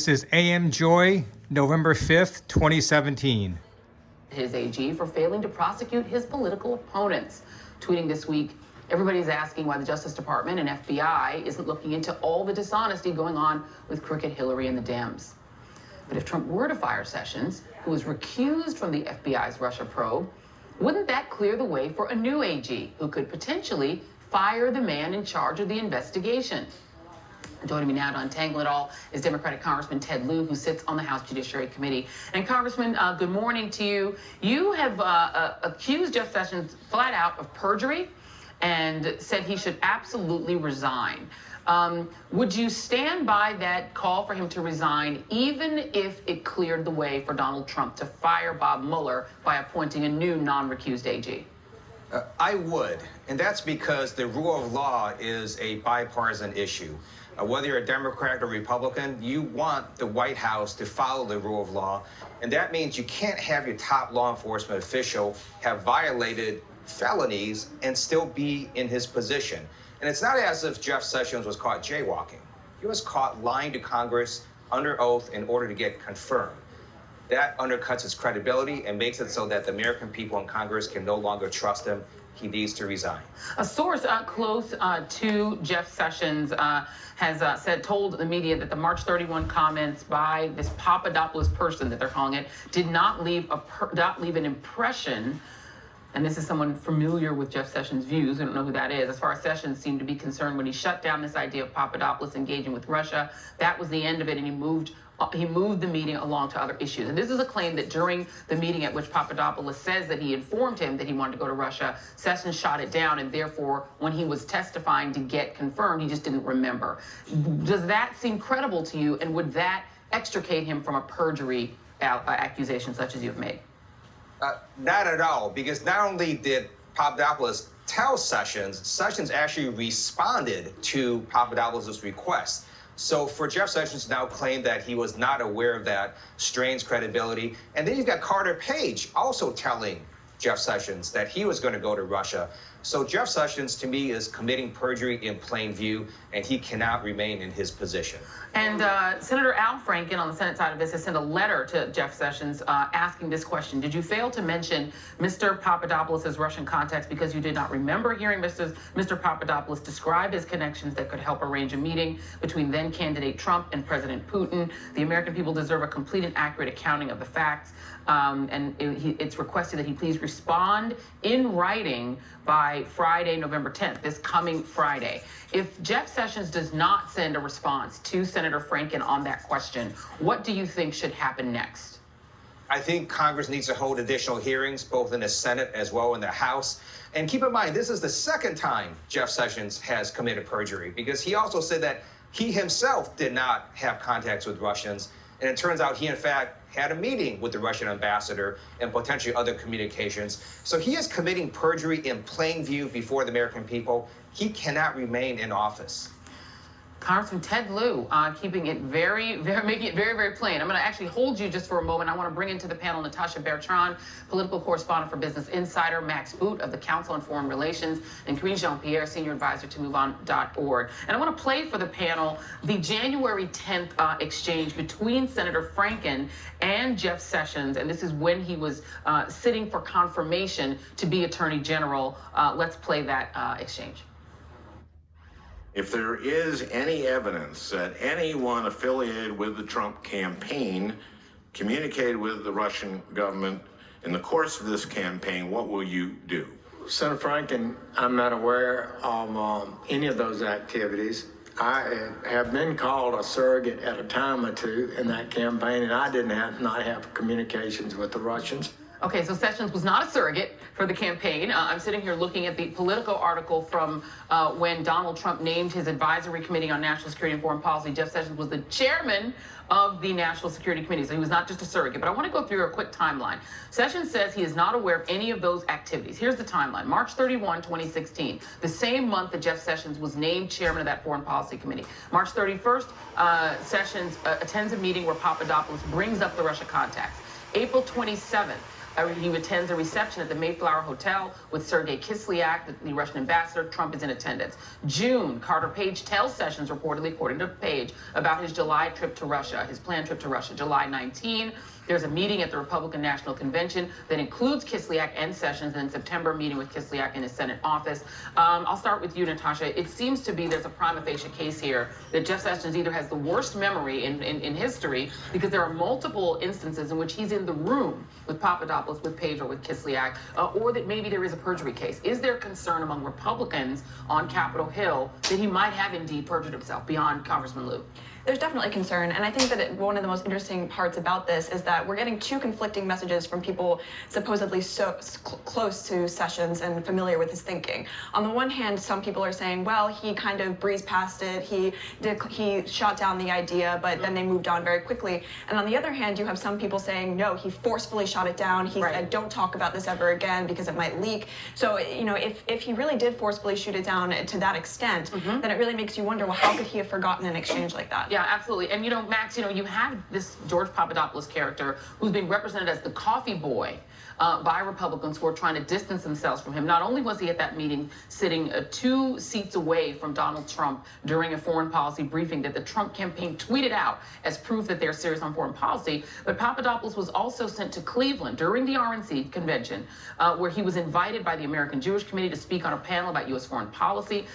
This is AM Joy, November 5th, 2017. His AG for failing to prosecute his political opponents. Tweeting this week, everybody's asking why the Justice Department and FBI isn't looking into all the dishonesty going on with crooked Hillary and the Dems. But if Trump were to fire Sessions, who was recused from the FBI's Russia probe, wouldn't that clear the way for a new AG who could potentially fire the man in charge of the investigation? Joining me now to untangle it all is Democratic Congressman Ted Lieu, who sits on the House Judiciary Committee. And Congressman, good morning to you. You have accused Jeff Sessions flat out of perjury and said he should absolutely resign. Would you stand by that call for him to resign, even if it cleared the way for Donald Trump to fire Bob Mueller by appointing a new non-recused AG? I would, and that's because the rule of law is a bipartisan issue. Whether you're a Democrat or Republican, you want the White House to follow the rule of law, and that means you can't have your top law enforcement official have violated felonies and still be in his position. And it's not as if Jeff Sessions was caught jaywalking. He was caught lying to Congress under oath in order to get confirmed. That undercuts his credibility and makes it so that the American people in Congress can no longer trust him. He needs to resign. A source close to Jeff Sessions has told the media that the March 31 comments by this Papadopoulos person that they're calling it did not leave an impression. And this is someone familiar with Jeff Sessions' views. I don't know who that is. As far as Sessions seemed to be concerned when he shut down this idea of Papadopoulos engaging with Russia, that was the end of it, and he moved the meeting along to other issues. And this is a claim that during the meeting at which Papadopoulos says that he informed him that he wanted to go to Russia, Sessions shot it down, and therefore, when he was testifying to get confirmed, he just didn't remember. Does that seem credible to you, and would that extricate him from a perjury accusation such as you have made? Not at all, because not only did Papadopoulos tell Sessions, Sessions actually responded to Papadopoulos' request. So for Jeff Sessions to now claim that he was not aware of that strains credibility. And then you've got Carter Page also telling Jeff Sessions that he was going to go to Russia. So Jeff Sessions, to me, is committing perjury in plain view, and he cannot remain in his position. And Senator Al Franken on the Senate side of this has sent a letter to Jeff Sessions asking this question. Did you fail to mention Mr. Papadopoulos' Russian contacts because you did not remember hearing Mr. Papadopoulos describe his connections that could help arrange a meeting between then candidate Trump and President Putin? The American people deserve a complete and accurate accounting of the facts. And it's requested that he please respond in writing by Friday, November 10th, this coming Friday. If Jeff Sessions does not send a response to Senator Franken on that question, what do you think should happen next? I think Congress needs to hold additional hearings, both in the Senate as well in the House. And keep in mind, this is the second time Jeff Sessions has committed perjury, because he also said that he himself did not have contacts with Russians. And it turns out he, in fact, had a meeting with the Russian ambassador and potentially other communications. So he is committing perjury in plain view before the American people. He cannot remain in office. Congressman Ted Lieu, keeping it making it very, very plain. I'm going to actually hold you just for a moment. I want to bring into the panel Natasha Bertrand, political correspondent for Business Insider, Max Boot of the Council on Foreign Relations, and Karine Jean-Pierre, senior advisor to MoveOn.org. And I want to play for the panel the January 10th exchange between Senator Franken and Jeff Sessions, and this is when he was sitting for confirmation to be Attorney General. Let's play that exchange. If there is any evidence that anyone affiliated with the Trump campaign communicated with the Russian government in the course of this campaign, what will you do? Senator Franken, I'm not aware of any of those activities. I have been called a surrogate at a time or two in that campaign, and I did not have communications with the Russians. Okay, so Sessions was not a surrogate for the campaign. I'm sitting here looking at the Politico article from when Donald Trump named his advisory committee on national security and foreign policy. Jeff Sessions was the chairman of the National Security Committee, so he was not just a surrogate. But I want to go through a quick timeline. Sessions says he is not aware of any of those activities. Here's the timeline. March 31, 2016, the same month that Jeff Sessions was named chairman of that Foreign Policy Committee. March 31st, Sessions attends a meeting where Papadopoulos brings up the Russia contacts. April 27th, He attends a reception at the Mayflower Hotel with Sergei Kislyak, the Russian ambassador. Trump is in attendance. June, Carter Page tells Sessions, reportedly, according to Page, about his July trip to Russia, his planned trip to Russia. July 19, there's a meeting at the Republican National Convention that includes Kislyak and Sessions, and in September, meeting with Kislyak in his Senate office. I'll start with you, Natasha. It seems to be there's a prima facie case here that Jeff Sessions either has the worst memory in history, because there are multiple instances in which he's in the room with Papadopoulos, with Page, or with Kislyak, or that maybe there is a perjury case. Is there concern among Republicans on Capitol Hill that he might have indeed perjured himself beyond Congressman Lieu? There's definitely concern, and I think that one of the most interesting parts about this is that we're getting two conflicting messages from people supposedly so close to Sessions and familiar with his thinking. On the one hand, some people are saying, well, he kind of breezed past it, he shot down the idea, but then they moved on very quickly. And on the other hand, you have some people saying, no, he forcefully shot it down. He said, don't talk about this ever again because it might leak. So, you know, if he really did forcefully shoot it down to that extent, then it really makes you wonder, well, how could he have forgotten an exchange like that? Yeah, absolutely. And, you know, Max, you know, you have this George Papadopoulos character who's being represented as the coffee boy by Republicans who are trying to distance themselves from him. Not only was he at that meeting sitting 2 seats away from Donald Trump during a foreign policy briefing that the Trump campaign tweeted out as proof that they're serious on foreign policy, but Papadopoulos was also sent to Cleveland during the RNC convention, where he was invited by the American Jewish Committee to speak on a panel about U.S. foreign policy.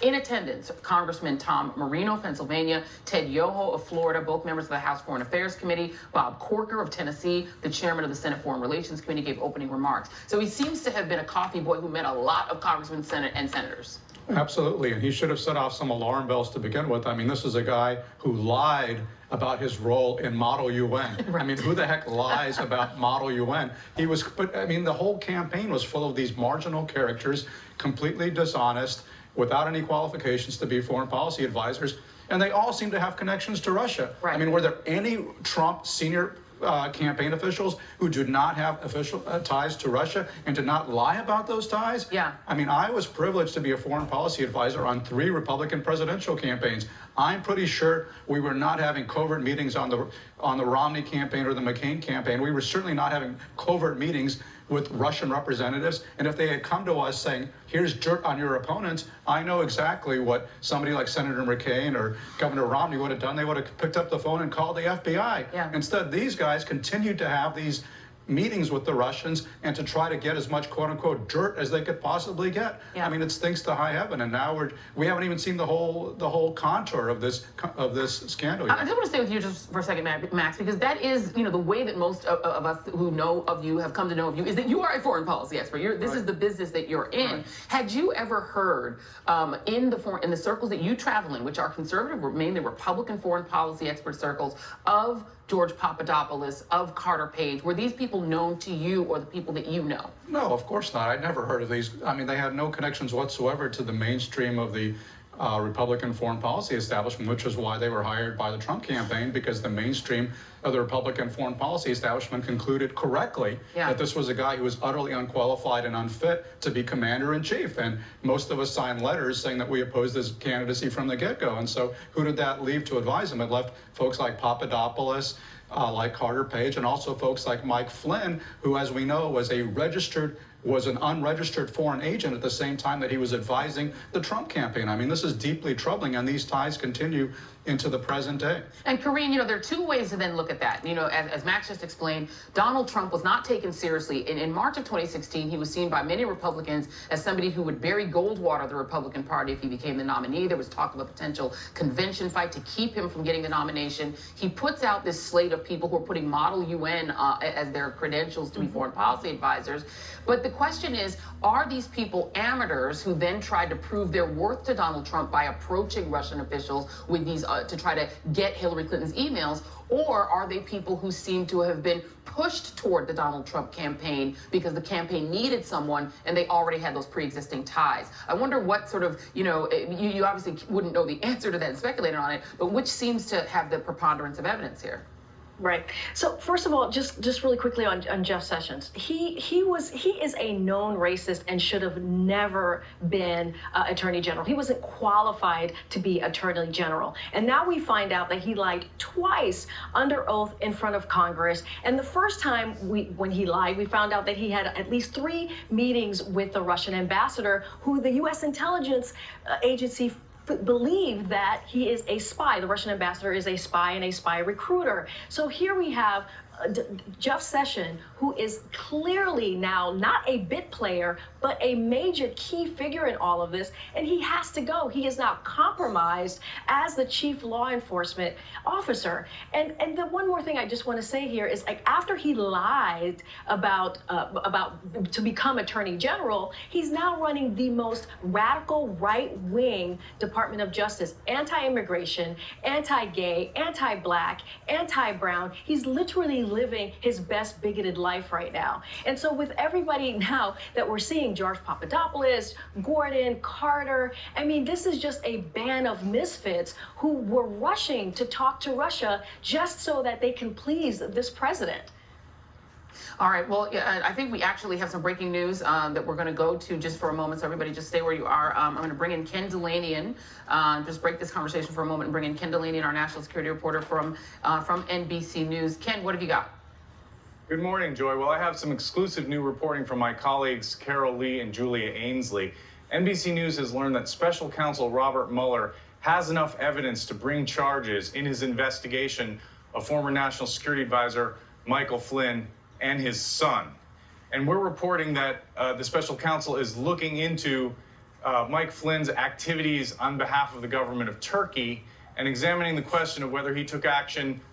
In attendance, Congressman Tom Marino of Pennsylvania, Ted Lieu of Florida, both members of the House Foreign Affairs Committee, Bob Corker of Tennessee, the chairman of the Senate Foreign Relations Committee, gave opening remarks. So he seems to have been a coffee boy who met a lot of congressmen and senators. Absolutely, and he should have set off some alarm bells to begin with. I mean, this is a guy who lied about his role in Model UN. I mean, who the heck lies about Model UN? But I mean, the whole campaign was full of these marginal characters, completely dishonest, without any qualifications to be foreign policy advisors, and they all seem to have connections to Russia. I mean, were there any Trump senior campaign officials who did not have official ties to Russia and did not lie about those ties? Yeah. I mean, I was privileged to be a foreign policy advisor on 3 Republican presidential campaigns. I'm pretty sure we were not having covert meetings on the Romney campaign or the McCain campaign. We were certainly not having covert meetings with Russian representatives. And if they had come to us saying, here's dirt on your opponents, I know exactly what somebody like Senator McCain or Governor Romney would have done. They would have picked up the phone and called the FBI. Yeah. Instead, these guys continued to have these meetings with the Russians and to try to get as much quote-unquote dirt as they could possibly get. Yeah. I mean, it stinks to high heaven, and now we haven't even seen the whole contour of this scandal yet. I just want to stay with you just for a second, Max, because that is, you know, the way that most of us who know of you have come to know of you is that you are a foreign policy expert. This is the business that you're in. Right. Had you ever heard in the circles that you travel in, which are conservative, mainly Republican foreign policy expert circles, of George Papadopoulos, of Carter Page, were these people known to you or the people that you know? No, of course not. I'd never heard of these. I mean, they had no connections whatsoever to the mainstream of the Republican foreign policy establishment, which is why they were hired by the Trump campaign, because the mainstream of the Republican foreign policy establishment concluded correctly that this was a guy who was utterly unqualified and unfit to be commander-in-chief. And most of us signed letters saying that we opposed his candidacy from the get-go. And so who did that leave to advise him? It left folks like Papadopoulos, like Carter Page, and also folks like Mike Flynn, who, as we know, was an unregistered foreign agent at the same time that he was advising the Trump campaign. I mean, this is deeply troubling, and these ties continue into the present day. And Karine, you know, there are 2 ways to then look at that. You know, as Max just explained, Donald Trump was not taken seriously. In March of 2016, he was seen by many Republicans as somebody who would bury Goldwater, the Republican Party, if he became the nominee. There was talk of a potential convention fight to keep him from getting the nomination. He puts out this slate of people who are putting Model UN as their credentials to be foreign policy advisors. But the question is, are these people amateurs who then tried to prove their worth to Donald Trump by approaching Russian officials with these to try to get Hillary Clinton's emails, or are they people who seem to have been pushed toward the Donald Trump campaign because the campaign needed someone and they already had those pre-existing ties? I wonder what sort of, you know, you obviously wouldn't know the answer to that and speculate on it, but which seems to have the preponderance of evidence here? Right. So first of all, just really quickly on Jeff Sessions, he is a known racist and should have never been Attorney General. He wasn't qualified to be Attorney General, and now we find out that he lied twice under oath in front of Congress. And the first time when he lied, we found out that he had at least 3 meetings with the Russian ambassador, who the U.S. intelligence agency believe that he is a spy. The Russian ambassador is a spy and a spy recruiter. So here we have Jeff Sessions, who is clearly now not a bit player, but a major key figure in all of this, and he has to go. He is now compromised as the chief law enforcement officer. And the one more thing I just want to say here is, like, after he lied about to become Attorney General, he's now running the most radical right-wing Department of Justice, anti-immigration, anti-gay, anti-black, anti-brown. He's literally living his best bigoted life right now. And so with everybody now that we're seeing, George Papadopoulos, Gordon, Carter, I mean, this is just a band of misfits who were rushing to talk to Russia just so that they can please this president. All right, well, I think we actually have some breaking news that we're going to go to just for a moment, so everybody just stay where you are. I'm going to bring in Ken Delanian, just break this conversation for a moment and bring in Ken Delanian, our national security reporter from NBC News. Ken, what have you got? Good morning, Joy. Well, I have some exclusive new reporting from my colleagues Carol Lee and Julia Ainsley. NBC News has learned that Special Counsel Robert Mueller has enough evidence to bring charges in his investigation of former National Security Advisor Michael Flynn and his son. And we're reporting that the special counsel is looking into Mike Flynn's activities on behalf of the government of Turkey and examining the question of whether he took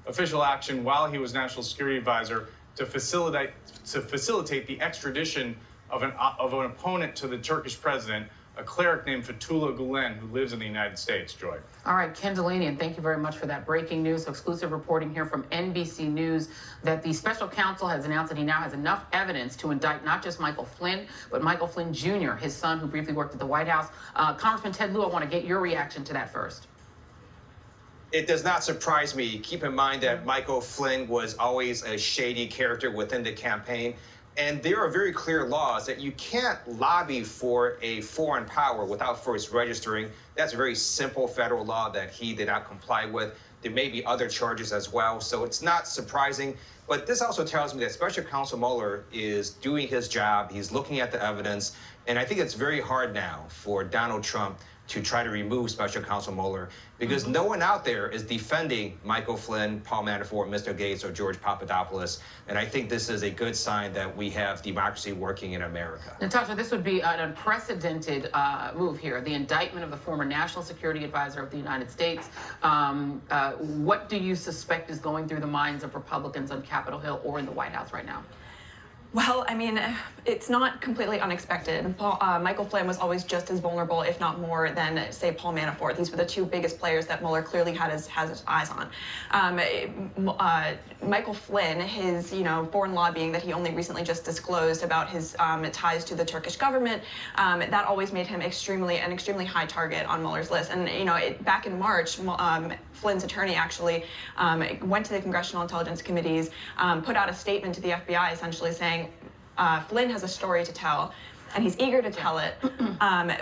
official action while he was National Security Advisor to facilitate the extradition of an opponent to the Turkish president, a cleric named Fethullah Gulen, who lives in the United States. Joy. All right, Ken Delanian, thank you very much for that breaking news. So exclusive reporting here from NBC News that the special counsel has announced that he now has enough evidence to indict not just Michael Flynn, but Michael Flynn Jr., his son, who briefly worked at the White House. Congressman Ted Lieu, I want to get your reaction to that first. It does not surprise me. Keep in mind that Michael Flynn was always a shady character within the campaign. And there are very clear laws that you can't lobby for a foreign power without first registering. That's a very simple federal law that he did not comply with. There may be other charges as well, so it's not surprising. But this also tells me that Special Counsel Mueller is doing his job. He's looking at the evidence. And I think it's very hard now for Donald Trump to try to remove Special Counsel Mueller because no one out there is defending Michael Flynn, Paul Manafort, Mr. Gates, or George Papadopoulos. And I think this is a good sign that we have democracy working in America. Natasha, this would be an unprecedented move here, the indictment of the former National Security Advisor of the United States. What do you suspect is going through the minds of Republicans on Capitol Hill or in the White House right now? Well, I mean, it's not completely unexpected. Michael Flynn was always just as vulnerable, if not more, than, say, Paul Manafort. These were the 2 biggest players that Mueller clearly has his eyes on. Michael Flynn, his foreign lobbying that he only recently just disclosed about his ties to the Turkish government, that always made him an extremely high target on Mueller's list. And back in March, Flynn's attorney actually went to the Congressional Intelligence Committees, put out a statement to the FBI essentially saying Flynn has a story to tell, and he's eager to tell it,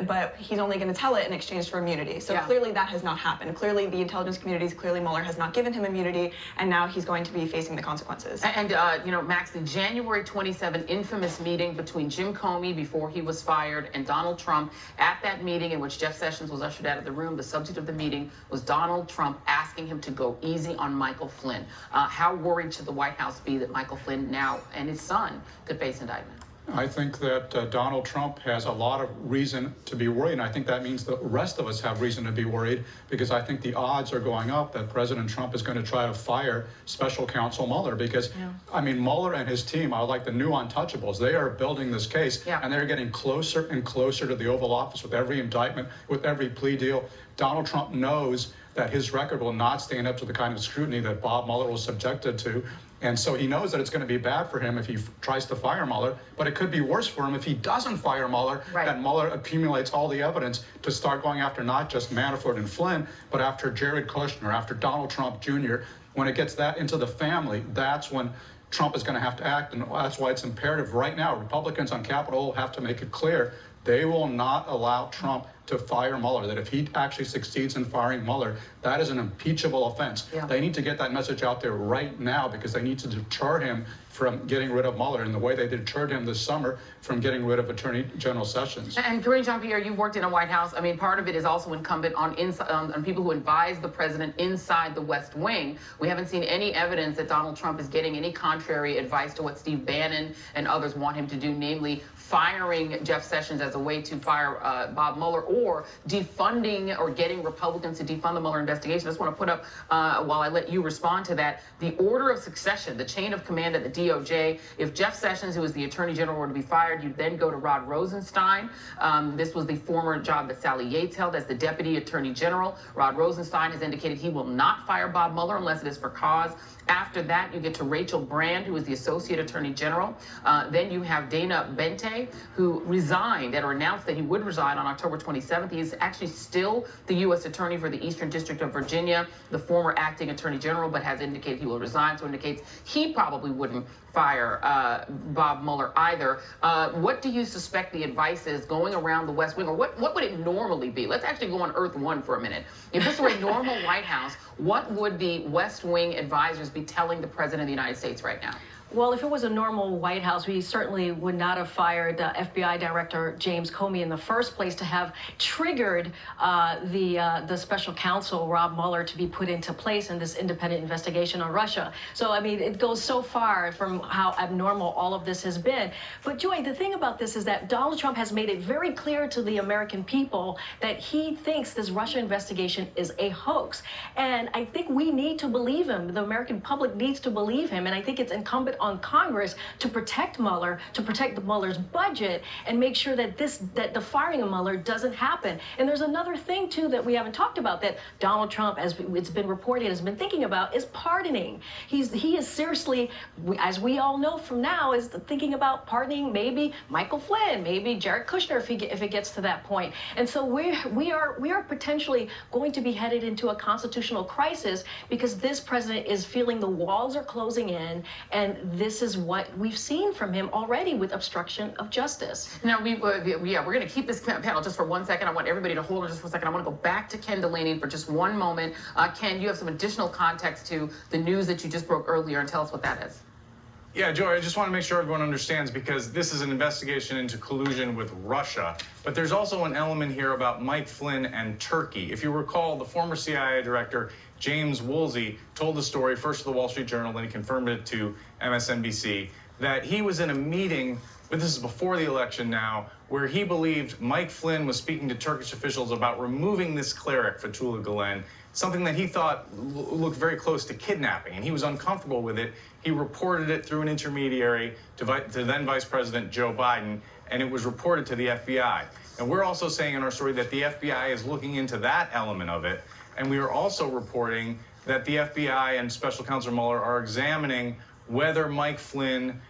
but he's only going to tell it in exchange for immunity. So clearly that has not happened. Clearly the intelligence communities, clearly Mueller has not given him immunity, and now he's going to be facing the consequences. And Max, the January 27 infamous meeting between Jim Comey before he was fired and Donald Trump, at that meeting in which Jeff Sessions was ushered out of the room, the subject of the meeting was Donald Trump asking him to go easy on Michael Flynn. How worried should the White House be that Michael Flynn now and his son could face indictment? I think that Donald Trump has a lot of reason to be worried, and I think that means the rest of us have reason to be worried, because I think the odds are going up that President Trump is going to try to fire Special Counsel Mueller, because, I mean, Mueller and his team are like the new untouchables. They are building this case, and they're getting closer and closer to the Oval Office with every indictment, with every plea deal. Donald Trump knows that his record will not stand up to the kind of scrutiny that Bob Mueller was subjected to. And so he knows that it's going to be bad for him if he tries to fire Mueller, but it could be worse for him if he doesn't fire Mueller, that Mueller accumulates all the evidence to start going after not just Manafort and Flynn, but after Jared Kushner, after Donald Trump Jr., When it gets that into the family, that's when Trump is going to have to act, and that's why it's imperative right now. Republicans on Capitol Hill have to make it clear they will not allow Trump to fire Mueller, that if he actually succeeds in firing Mueller, that is an impeachable offense. Yeah. They need to get that message out there right now because they need to deter him from getting rid of Mueller in the way they deterred him this summer from getting rid of Attorney General Sessions. And Karine Jean-Pierre, you've worked in a White House. I mean, part of it is also incumbent on people who advise the president inside the West Wing. We haven't seen any evidence that Donald Trump is getting any contrary advice to what Steve Bannon and others want him to do, namely firing Jeff Sessions as a way to fire Bob Mueller, or defunding or getting Republicans to defund the Mueller investigation. I just want to put up, while I let you respond to that, the order of succession, the chain of command at the DOJ. If Jeff Sessions, who is the Attorney General, were to be fired, you'd then go to Rod Rosenstein. This was the former job that Sally Yates held as the Deputy Attorney General. Rod Rosenstein has indicated he will not fire Bob Mueller unless it is for cause. After that, you get to Rachel Brand, who is the Associate Attorney General. Then you have Dana Bente, who resigned or announced that he would resign on October 27th. He is actually still the U.S. Attorney for the Eastern District of Virginia, the former acting Attorney General, but has indicated he will resign, so indicates he probably wouldn't fire Bob Mueller either. What do you suspect the advice is going around the West Wing, or what would it normally be? Let's actually go on Earth One for a minute. If this were a normal White House, what would the West Wing advisors be telling the President of the United States right now? Well, if it was a normal White House, we certainly would not have fired FBI Director James Comey in the first place to have triggered the special counsel, Rob Mueller, to be put into place in this independent investigation on Russia. So, I mean, it goes so far from how abnormal all of this has been. But, Joy, the thing about this is that Donald Trump has made it very clear to the American people that he thinks this Russia investigation is a hoax. And I think we need to believe him. The American public needs to believe him. And I think it's incumbent on Congress to protect Mueller, to protect Mueller's budget, and make sure that the firing of Mueller doesn't happen. And there's another thing, too, that we haven't talked about that Donald Trump, as it's been reported, has been thinking about, is pardoning. He is seriously, as we all know from now, is thinking about pardoning maybe Michael Flynn, maybe Jared Kushner if it gets to that point. And so we are potentially going to be headed into a constitutional crisis because this president is feeling the walls are closing in, and this is what we've seen from him already with obstruction of justice. Now, we're going to keep this panel just for 1 second. I want everybody to hold on just for a second. I want to go back to Ken Delaney for just one moment. Ken, you have some additional context to the news that you just broke earlier, and tell us what that is. Yeah, Joy, I just want to make sure everyone understands, because this is an investigation into collusion with Russia. But there's also an element here about Mike Flynn and Turkey. If you recall, the former CIA director, James Woolsey, told the story first to the Wall Street Journal, then he confirmed it to MSNBC, that he was in a meeting, but this is before the election now, where he believed Mike Flynn was speaking to Turkish officials about removing this cleric, Fethullah Gulen, something that he thought looked very close to kidnapping, and he was uncomfortable with it. He reported it through an intermediary to then Vice President Joe Biden, and it was reported to the FBI. And we're also saying in our story that the FBI is looking into that element of it, and we are also reporting that the FBI and Special Counsel Mueller are examining whether Mike Flynn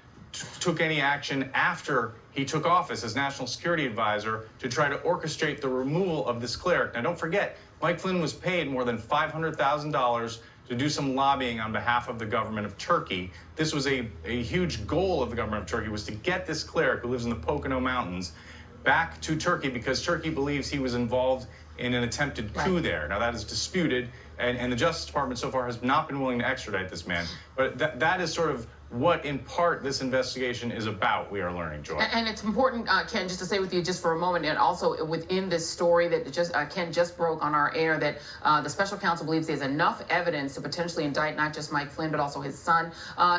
took any action after he took office as National Security Advisor to try to orchestrate the removal of this cleric. Now, don't forget, Mike Flynn was paid more than $500,000 to do some lobbying on behalf of the government of Turkey. This was a huge goal of the government of Turkey, was to get this cleric who lives in the Pocono Mountains back to Turkey because Turkey believes he was involved in an attempted coup there. Now, that is disputed, and the Justice Department so far has not been willing to extradite this man. But that is sort of what, in part, this investigation is about, we are learning, Joy. And it's important, Ken, just to say with you just for a moment, and also within this story that Ken just broke on our air, that the special counsel believes there's enough evidence to potentially indict not just Mike Flynn, but also his son.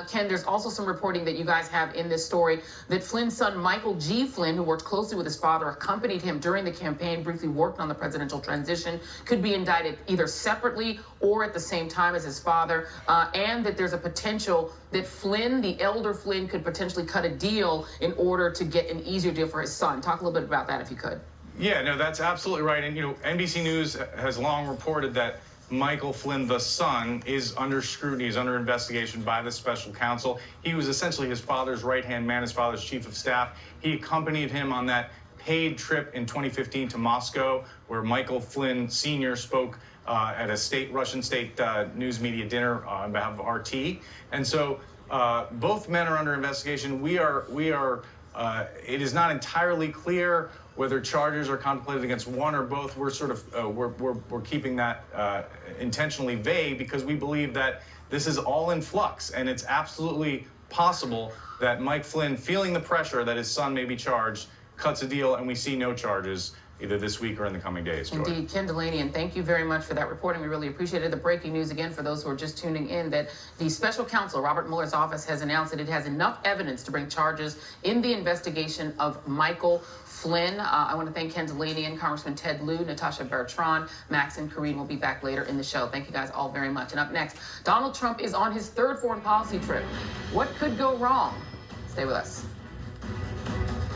Ken, there's also some reporting that you guys have in this story that Flynn's son, Michael G. Flynn, who worked closely with his father, accompanied him during the campaign, briefly worked on the presidential transition, could be indicted either separately or at the same time as his father, and that there's a potential that Flynn, the elder Flynn, could potentially cut a deal in order to get an easier deal for his son. Talk a little bit about that, if you could. Yeah, no, that's absolutely right. And, NBC News has long reported that Michael Flynn, the son, is under scrutiny, is under investigation by the special counsel. He was essentially his father's right-hand man, his father's chief of staff. He accompanied him on that paid trip in 2015 to Moscow, where Michael Flynn Sr. spoke at a Russian state news media dinner on behalf of RT. And so both men are under investigation. It is not entirely clear whether charges are contemplated against one or both. We're sort of we're keeping that intentionally vague because we believe that this is all in flux, and it's absolutely possible that Mike Flynn, feeling the pressure that his son may be charged, cuts a deal, and we see no charges either this week or in the coming days. Joy. Indeed. Ken Delaney, and thank you very much for that reporting. We really appreciate it. The breaking news again for those who are just tuning in, that the special counsel, Robert Mueller's office, has announced that it has enough evidence to bring charges in the investigation of Michael Flynn. I want to thank Ken Delaney and Congressman Ted Lieu, Natasha Bertrand, Max and Karine will be back later in the show. Thank you guys all very much. And up next, Donald Trump is on his third foreign policy trip. What could go wrong? Stay with us.